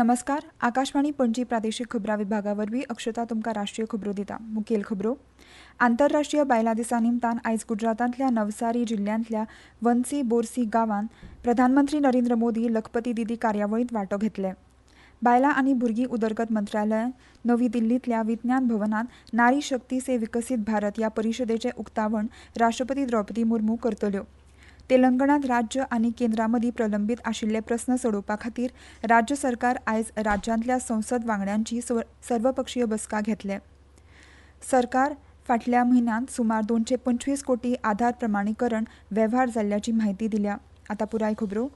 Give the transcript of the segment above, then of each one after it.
नमस्कार. आकाशवाणी पणजी प्रादेशीक खबरां विभागा वरवीं अक्षता तुमकां राष्ट्रीय खबरो दिता. मुखेल खबरो. आंतरराष्ट्रीय बायलां दिसा निमतान आयज गुजरातांतल्या नवसारी जिल्ल्यांतल्या वंसी बोरसी गांवांत प्रधानमंत्री नरेंद्र मोदी लखपती दिदी कार्यावळींत वांटो घेतले. बायलां आनी भुरगीं उदरगत मंत्रालयान नवी दिल्लींतल्या विज्ञान भवनांत नारी शक्ती से विकसीत भारत ह्या परिशदेचें उक्तावण राष्ट्रपती द्रौपदी मुर्मू करतल्यो. तेलंगणांत राज्य आनी केंद्रा मदीं प्रलंबीत आशिल्ले प्रस्न सोडोवपा खातीर राज्य सरकार आयज राज्यांतल्या संसद वांगड्यांची सर्वपक्षीय बसका घेतले. सरकार फाटल्या म्हयन्यांत सुमार 225 कोटी आधार प्रमाणीकरण वेव्हार जाल्ल्याची म्हायती दिल्या. आतां पुराय खबरो.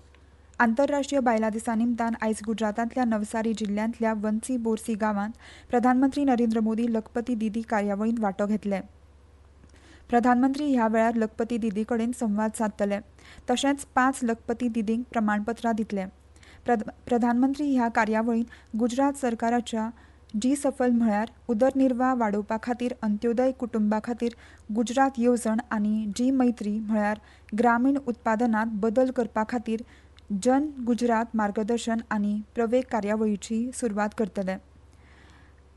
आंतरराष्ट्रीय बायलां दिसा निमतान आयज गुजरातांतल्या नवसारी जिल्ल्यांतल्या वंसी बोरसी गांवांत प्रधानमंत्री नरेंद्र मोदी लखपती दिदी कार्यावळींत वांटो घेतले. प्रधानमंत्री ह्या वेळार लखपती दिदी कडेन संवाद सादतले. तशेंच 5 लखपती दिदींक प्रमाणपत्रां दितले. प्रधानमंत्री ह्या कार्यावळींत गुजरात सरकाराच्या जी सफल म्हळ्यार उदरनिर्वाह वाडोवपा खातीर अंत्योदय कुटुंबा खातीर गुजरात येवजण आनी जी मैत्री म्हळ्यार ग्रामीण उत्पादनांत बदल करपा खातीर जन गुजरात मार्गदर्शन आनी प्रवेग कार्यावळीची सुरवात करतले.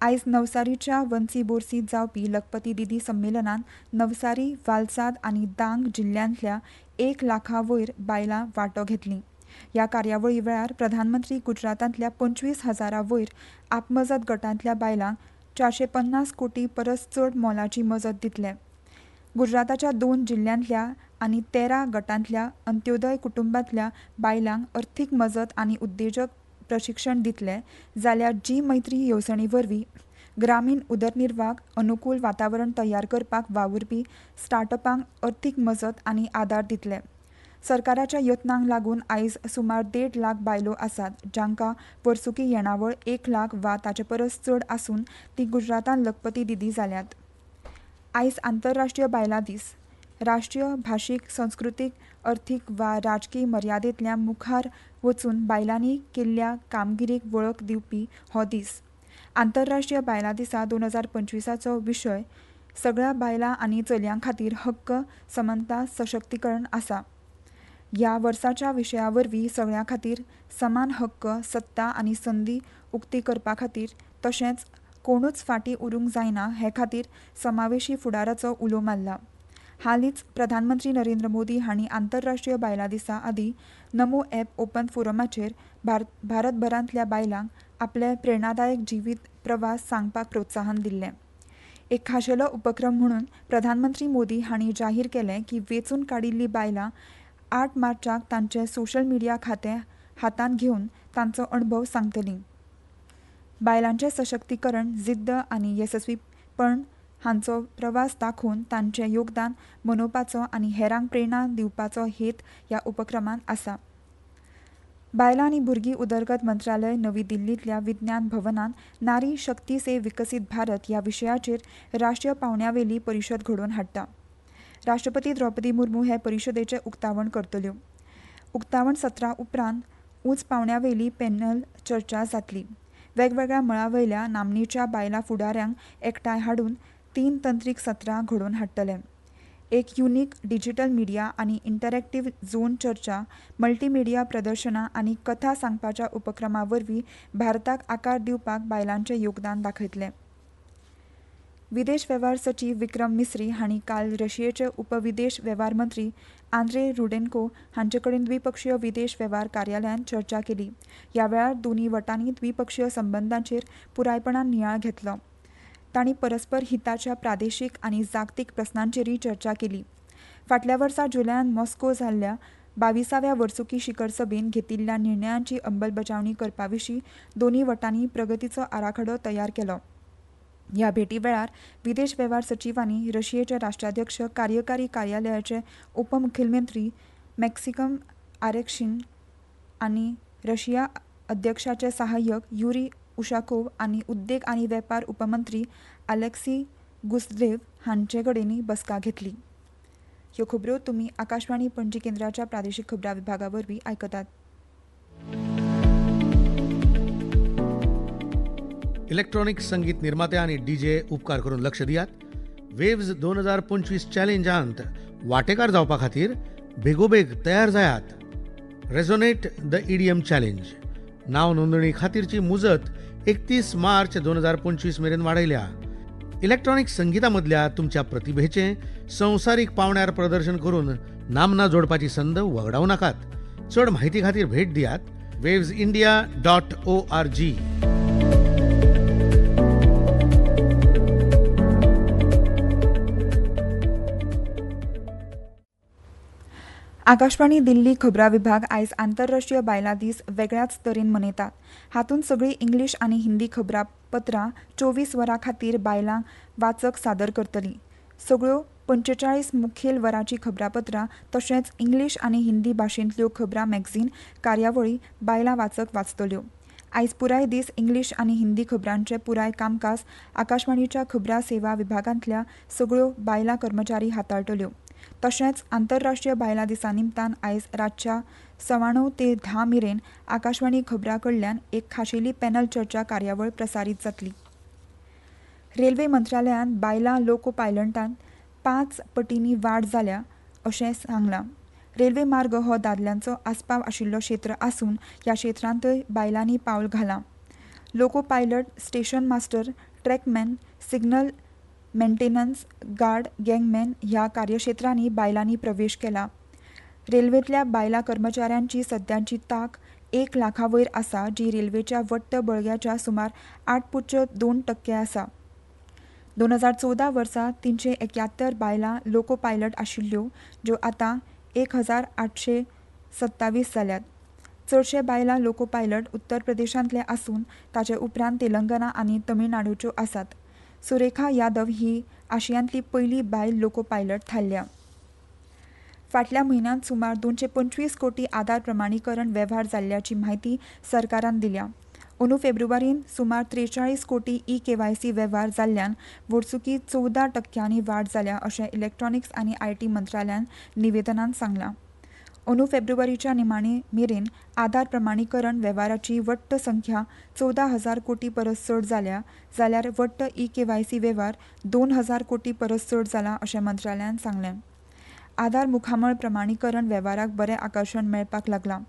आयज नवसारीच्या वंसी बोरसींत जावपी लखपती दिदी संमेलनांत नवसारी, वालसाद आनी डांग जिल्ल्यांतल्या 1 लाखा वयर बायलां वांटो घेतलीं. ह्या कार्यावळी वेळार प्रधानमंत्री गुजरातांतल्या 25,000 वयर आपमजत गटांतल्या बायलांक 450 कोटी परस चड मोलाची मजत दितले. गुजराताच्या 2 जिल्ल्यांतल्या आनी 13 गटांतल्या अंत्योदय कुटुंबांतल्या बायलांक अर्थीक मजत आनी उद्देजक प्रशिक्षण दितले जाल्यार जी मैत्री येवजणे वरवीं ग्रामीण उदरनिर्वाहाक अनुकूल वातावरण तयार करपाक वावुरपी स्टार्टअपांक अर्थीक मजत आनी आदार दितले. सरकाराच्या यत्नांक लागून आयज सुमार 1.5 लाख बायलो आसात, जांकां वर्सुकी येणावळ 1 लाख वा ताचे परस चड आसून ती गुजरातांत लखपती दिदी जाल्यात. आयज आंतरराष्ट्रीय बायलां दीस. राष्ट्रीय, भाशीक, संस्कृतीक, अर्थीक वा राजकी मर्यादेंतल्यान मुखार वचून बायलांनी केल्ल्या कामगिरीक वळख दिवपी हो दीस. आंतरराष्ट्रीय बायलां दिसा 2025चो विशय सगळ्या बायलां आनी चलयां खातीर हक्क, समता, सशक्तीकरण आसा. ह्या वर्साच्या विशया वरवीं सगळ्यां खातीर समान हक्क, सत्ता आनी संदी उक्ती करपा खातीर तशेंच कोणूच फाटीं उरूंक जायना हे खातीर समावेशी फुडाराचो उलो मारला. हालींच प्रधानमंत्री नरेंद्र मोदी हांणी आंतरराष्ट्रीय बायलां दिसा आदीं नमो ॲप ओपन फोरमाचेर भारतभरांतल्या बायलांक आपले प्रेरणादायक जिवीत प्रवास सांगपाक प्रोत्साहन दिल्लें. एक खाशेलो उपक्रम म्हणून प्रधानमंत्री मोदी हांणी जाहीर केलें की वेंचून काडिल्लीं बायलां 8 मार्चाक तांचें सोशल मिडिया खातें हातांत घेवन तांचो अणभव सांगतलीं. बायलांचें सशक्तीकरण, जिद्द आनी येसस्वीपण हांचो प्रवास दाखोवन तांचें योगदान मनोवपाचो आनी हेरांक प्रेरणा दिवपाचो हेत ह्या उपक्रमांत आसा. बायलां आनी भुरगीं उदरगत मंत्रालय नवी दिल्लींतल्या विज्ञान भवनांत नारी शक्ती से विकसीत भारत ह्या विशयाचेर राष्ट्रीय पावंड्यावेली परिशद घडोवन हाडटा. राष्ट्रपती द्रौपदी मुर्मू हे परिशदेचें उक्तावण करतल्यो. उक्तावण सत्रा उपरांत उंच पावंड्यावेली पॅनल चर्चा जातली. वेगवेगळ्या मळावयल्या नामनेच्या बायलां फुडाऱ्यांक एकठांय हाडून 3 तंत्रीक सत्रां घडोवन हाडटले. एक युनिक डिजिटल मिडिया आनी इंटरॅक्टिव्ह झोन चर्चा, मल्टीमिडिया प्रदर्शनां आनी कथा सांगपाच्या उपक्रमां वरवीं भारताक आकार दिवपाक बायलांचें योगदान दाखयतले. विदेश वेव्हार सचीव विक्रम मिस्री हांणी काल रशियेचे उपविदेश वेव्हार मंत्री आंद्रे रुडेन्को हांचे कडेन द्विपक्षीय विदेश वेव्हार कार्यालयांत चर्चा केली. ह्या वेळार दोनूय वटांनी द्विपक्षीय संबंदांचेर पुरायपणान नियाळ घेतलो. तांणी परस्पर हिताच्या प्रादेशीक आनी जागतीक प्रस्नांचेरय चर्चा केली. फाटल्या वर्सा जुलयांत मॉस्को जाल्ल्या 22व्या वर्सुकी शिखर सभेन घेतिल्ल्या निर्णयांची अंमलबजावणी करपा विशीं दोनूय वटांनी प्रगतीचो आराखडो तयार केलो. ह्या भेटी वेळार विदेश वेव्हार सचिवांनी रशियेचे राष्ट्राध्यक्ष कार्यकारी कार्यालयाचे उपमुखेलमंत्री मॅक्सिम आरेक्सीन आनी रशिया अध्यक्षाचे सहाय्यक युरी उशाकोव आनी उद्देग आनी वेपार उपमंत्री अलेक्सी गुस्देव हांचे कडेनय बसका घेतली. ह्यो खबरो तुमी आकाशवाणी पणजी केंद्राच्या प्रादेशीक खबरां विभागा वरवीं आयकतात. इलेक्ट्रॉनिक संगीत निर्माते आणि डीजे उपकार करून लक्ष दियात. वेव्ज 2025 चॅलेंजांत वांटेकार जावपा खातीर बेगोबेग तयार जायात. रेझोनेट द ईडीएम चॅलेंज नाव नोंदणी खातीरची मुजत 31 मार्च 2025 मेरेन वाडयल्या. इलेक्ट्रॉनिक संगीतामधल्या तुमच्या प्रतिभेचें संवसारीक पावंड्यार प्रदर्शन करून नामना जोडपाची संद वगडावं नाकात. चड म्हायती खातीर भेट दियात wavesindia.org. आकाशवाणी दिल्ली खबरां विभाग आयज आंतरराष्ट्रीय बायलां दीस वेगळ्याच तरेन मनयतात. हातूंत सगळीं इंग्लीश आनी हिंदी खबरापत्रां 24 वरां खातीर बायलांक वाचक सादर करतलीं. सगळ्यो 45 मुखेल वरांची खबरापत्रां तशेंच इंग्लीश आनी हिंदी भाशेंतल्यो खबरां मॅगझीन कार्यावळी बायलां वाचक वाचतल्यो. आयज पुराय दीस इंग्लीश आनी हिंदी खबरांचें पुराय कामकाज आकाशवाणीच्या खबरां सेवा विभागांतल्या सगळ्यो बायलां कर्मचारी हाताळटल्यो. तशेंच आंतरराष्ट्रीय बायलां दिसा निमतान आयज रातच्या 9:15 ते 10 मेरेन आकाशवाणी खबरां कडल्यान एक खाशेली पॅनल चर्चा कार्यावळ प्रसारीत जातली. रेल्वे मंत्रालयान बायलां लोको पायलटांत 5 पटींनी वाड जाल्या अशें सांगलां. रेल्वे मार्ग हो दादल्यांचो आस्पाव आशिल्लो क्षेत्र आसून ह्या क्षेत्रांतय बायलांनी पावल घालां. Loco pilot, station master, trackman, signal maintenance, guard, gangman ह्या कार्यक्षेत्रांनी बायलांनी प्रवेश केला. रेल्वेंतल्या बायलां कर्मचाऱ्यांची सद्याची तांक 1 लाखा वयर आसा, जी रेल्वेच्या वट्ट बळग्याच्या सुमार 8.2% आसा. 2014 वर्सा 371 बायलां लोको पायलट आशिल्ल्यो, ज्यो आतां 1827 जाल्यात. चडशे बायलां लोको पायलट उत्तर प्रदेशांतले आसून ताचे उपरांत तेलंगणा आनी तमिळनाडूच्यो आसात. सुरेखा यादव ही आशियांतली पयली बायल लोको पायलट थारल्या. फाटल्या म्हयन्यांत सुमार 225 कोटी आधार प्रमाणीकरण वेव्हार जाल्ल्याची म्हायती सरकारान दिल्या. अंदू फेब्रुवारीन सुमार 43 कोटी ई-केवायसी वेव्हार जाल्ल्यान वर्सुकी 14% वाड जाल्या अशें इलेक्ट्रॉनिक्स आनी आयटी मंत्रालयान निवेदनांत सांगलां. अंदू फेब्रुवारीच्या निमाणे मेरेन आधार प्रमाणीकरण वेव्हाराची वट्ट संख्या 14,000 कोटी परस चड जाल्या, जाल्यार वट्ट ई-केवायसी वेव्हार 2,000 कोटी परस चड जाला अशें मंत्रालयान सांगलें. आधार मुखामळ प्रमाणीकरण वेव्हाराक बरें आकर्शण मेळपाक लागलां.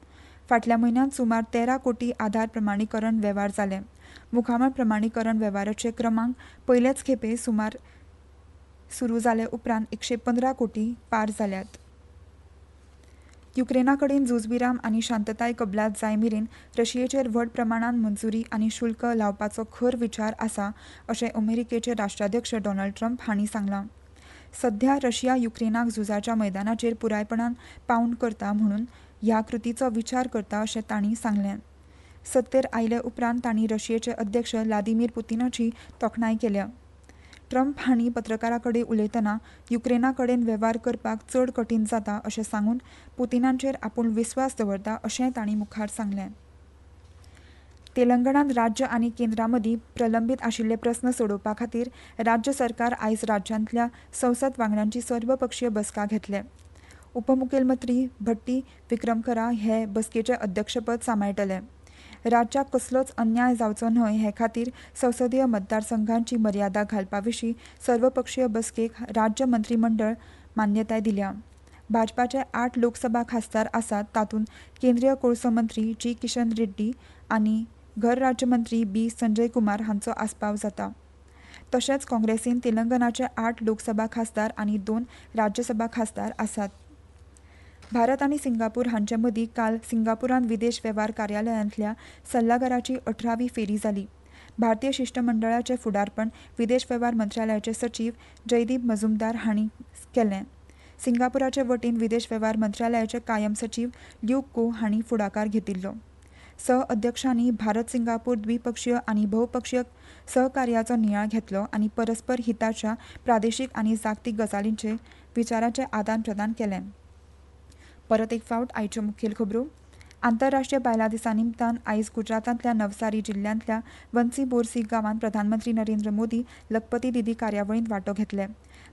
फाटल्या म्हयन्यांत सुमार 13 कोटी आधार प्रमाणीकरण वेव्हार जाले. मुखामळ प्रमाणीकरण वेव्हाराचे क्रमांक पयलेच खेपे सुमार सुरू जाले उपरांत 115 कोटी पार जाल्यात. युक्रेना कडेन झुजविराम आनी शांतताय कबलात जाय मेरेन रशियेचेर व्हड प्रमाणांत मंजुरी आनी शुल्क लावपाचो खर विचार आसा अशें अमेरिकेचे राष्ट्राध्यक्ष डोनाल्ड ट्रंप हांणी सांगलां. सध्या रशिया युक्रेनाक झुजाच्या मैदानाचेर पुरायपणान पावंड करता म्हणून ह्या कृतीचो विचार करता अशें तांणी सांगलें. सत्तेर आयले उपरांत तांणी रशियेचे अध्यक्ष व्लादिमीर पुतिनाची तोखणाय केल्या. ट्रंप हांणी पत्रकारां कडेन उलयतना युक्रेना कडेन वेव्हार करपाक चड कठीण जाता अशें सांगून पुतिनांचेर आपूण विस्वास दवरता अशें तांणी मुखार सांगलें. तेलंगणांत राज्य आनी केंद्रा मदीं प्रलंबीत आशिल्ले प्रस्न सोडोवपा खातीर राज्य सरकार आयज राज्यांतल्या संसद वांगड्यांची सर्वपक्षीय बसका घेतले. उपमुखेलमंत्री भट्टी विक्रमकरा हे बसकेचें अध्यक्षपद सांबाळटले. राज्याक कसलोच अन्याय जावचो न्हय हे खातीर संसदीय मतदारसंघांची मर्यादा घालपा विशीं सर्वपक्षीय बसकेक राज्य मंत्रिमंडळ मान्यताय दिल्या. भाजपाचे 8 लोकसभा खासदार आसात, तातूंत केंद्रीय कोळसो मंत्री जी. किशन रेड्डी आनी घर राज्यमंत्री बी. संजय कुमार हांचो आस्पाव जाता. तशेंच काँग्रेसीन तेलंगणाचे 8 लोकसभा खासदार आनी 2 राज्यसभा खासदार आसात. भारत आनी सिंगापूर हांचे मदीं काल सिंगापुरांत विदेश वेव्हार कार्यालयांतल्या सल्लागाराची 18वी फेरी जाली. भारतीय शिष्टमंडळाचें फुडारपण विदेश वेव्हार मंत्रालयाचे सचीव जयदीप मजुमदार हांणी केलें. सिंगापुराचे वतीन विदेश वेव्हार मंत्रालयाचे कायम सचीव ल्यूक को हांणी फुडाकार घेतिल्लो. अध्यक्षांनी भारत सिंगापूर द्विपक्षीय आनी बहुपक्षीय सहकार्याचो नियाळ घेतलो आनी परस्पर हिताच्या प्रादेशीक आनी जागतीक गजालींचेर विचारांचें आदान प्रदान केलें. परत एक फावट आयच्यो मुखेल खबरो. आंतरराष्ट्रीय बायलां दिसा निमतान आयज गुजरातांतल्या नवसारी जिल्ल्यांतल्या वंसी बोरसी गांवांत प्रधानमंत्री नरेंद्र मोदी लखपती दिदी कार्यावळींत वांटो घेतले.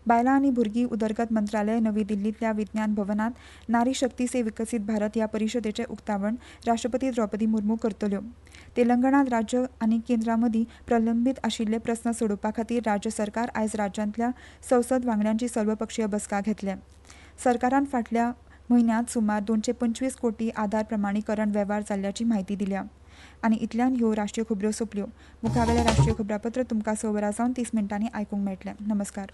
बायलां आनी भुरगीं उदरगत मंत्रालय नवी दिल्लींतल्या विज्ञान भवनांत नारी शक्ती से विकसीत भारत ह्या परिशदेचें उक्तावण राष्ट्रपती द्रौपदी मुर्मू करतल्यो. तेलंगणांत राज्य आनी केंद्रा मदीं प्रलंबीत आशिल्ले प्रस्न सोडोवपा खातीर राज्य सरकार आयज राज्यांतल्या संसद वांगड्यांची सर्वपक्षीय बसका घेतले. सरकारान फाटल्या म्हयन्यांत सुमार 225 कोटी आधार प्रमाणीकरण वेव्हार जाल्ल्याची म्हायती दिल्या. आनी इतल्यान ह्यो राष्ट्रीय खबरो सोंपल्यो. मुखावेलें राष्ट्रीय खबरापत्र तुमकां 6 वरां सावन 30 मिनटांनी आयकूंक मेळटलें. नमस्कार.